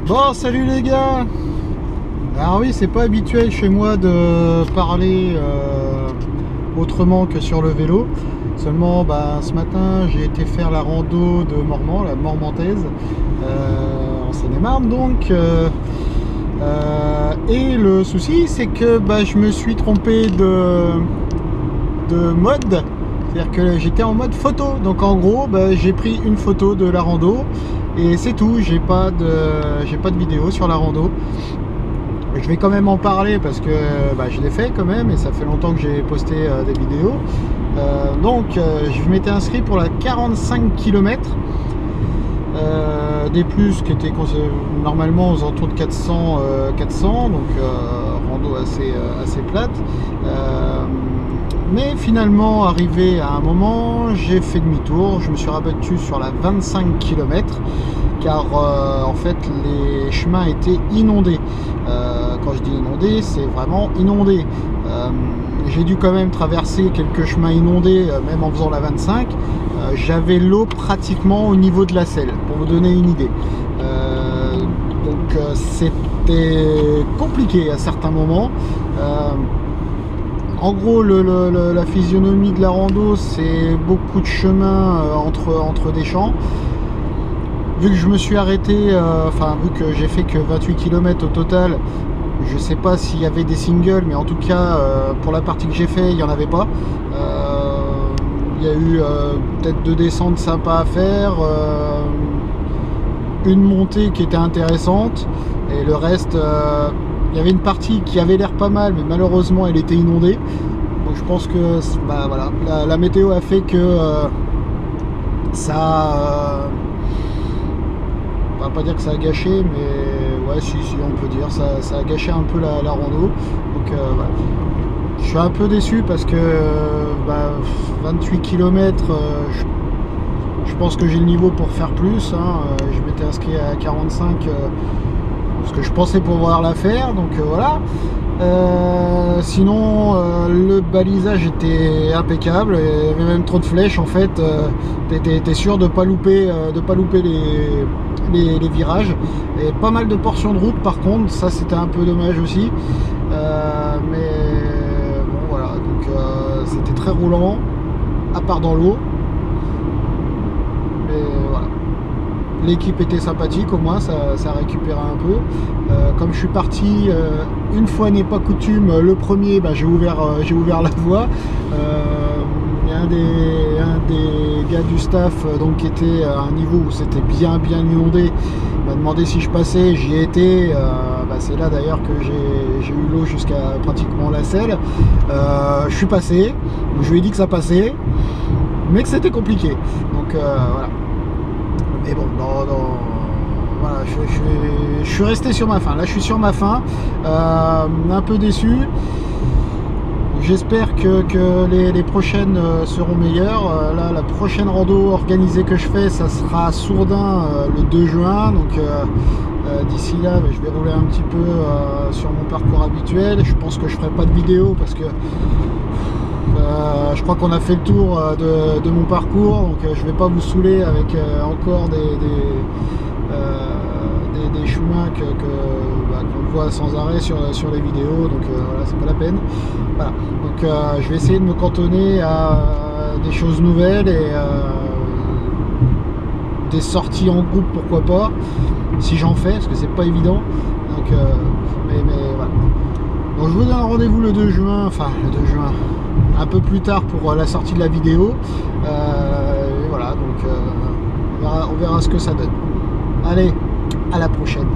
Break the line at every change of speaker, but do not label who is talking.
Bon, salut les gars. Alors oui, c'est pas habituel chez moi de parler autrement que sur le vélo. Seulement, ce matin, j'ai été faire la rando de Mormant, la Mormantaise, en Seine-et-Marne donc. Et le souci, c'est que je me suis trompé de mode. C'est-à-dire que j'étais en mode photo. Donc en gros, j'ai pris une photo de la rando. Et c'est tout, j'ai pas de vidéo sur la rando. Je vais quand même en parler parce que je l'ai fait quand même et ça fait longtemps que j'ai posté des vidéos. Je m'étais inscrit pour la 45 km des plus qui étaient normalement aux alentours de 400, donc rando assez plate. Mais finalement, arrivé à un moment, j'ai fait demi-tour, je me suis rabattu sur la 25 km car en fait les chemins étaient inondés. Quand je dis inondé, c'est vraiment inondé. J'ai dû quand même traverser quelques chemins inondés, même en faisant la 25. J'avais l'eau pratiquement au niveau de la selle, pour vous donner une idée. C'était compliqué à certains moments. En gros, la physionomie de la rando, c'est beaucoup de chemin entre des champs. Vu que je me suis arrêté, vu que j'ai fait que 28 km au total, je sais pas s'il y avait des singles, mais en tout cas, pour la partie que j'ai fait, il n'y en avait pas. Il y a eu peut-être 2 descentes sympas à faire, une montée qui était intéressante, et le reste... il y avait une partie qui avait l'air pas mal, mais malheureusement elle était inondée. Donc je pense que voilà, la météo a fait que ça... on va pas dire que ça a gâché, mais ouais, si on peut dire, ça a gâché un peu la rando. Donc voilà. Je suis un peu déçu parce que 28 km, je pense que j'ai le niveau pour faire plus. Je m'étais inscrit à 45. Parce que je pensais pouvoir la faire, donc voilà. Sinon le balisage était impeccable, il y avait même trop de flèches en fait. T'es sûr de pas louper les virages, et pas mal de portions de route par contre, ça c'était un peu dommage aussi. Mais bon voilà, donc c'était très roulant à part dans l'eau, mais voilà. L'équipe était sympathique, au moins ça récupérait un peu. Comme je suis parti, une fois n'est pas coutume, le premier, j'ai ouvert la voie. Un des gars du staff qui était à un niveau où c'était bien inondé m'a demandé si je passais, j'y ai été. C'est là d'ailleurs que j'ai eu l'eau jusqu'à pratiquement la selle. Je suis passé, je lui ai dit que ça passait, mais que c'était compliqué. Donc voilà. Mais bon, voilà, je suis resté sur ma faim. Là, je suis sur ma faim, un peu déçu. J'espère que les prochaines seront meilleures. Là, la prochaine rando organisée que je fais, ça sera à Sourdin le 2 juin. Donc d'ici là, je vais rouler un petit peu sur mon parcours habituel. Je pense que je ferai pas de vidéo parce que je crois qu'on a fait le tour de mon parcours, donc je vais pas vous saouler avec encore des chemins qu'on voit sans arrêt sur les vidéos, donc voilà, c'est pas la peine. Voilà. Donc je vais essayer de me cantonner à des choses nouvelles et des sorties en groupe, pourquoi pas, si j'en fais, parce que c'est pas évident. Donc mais voilà. Donc je vous donne rendez-vous le 2 juin, un peu plus tard pour la sortie de la vidéo. Et voilà, donc on verra ce que ça donne. Allez, à la prochaine.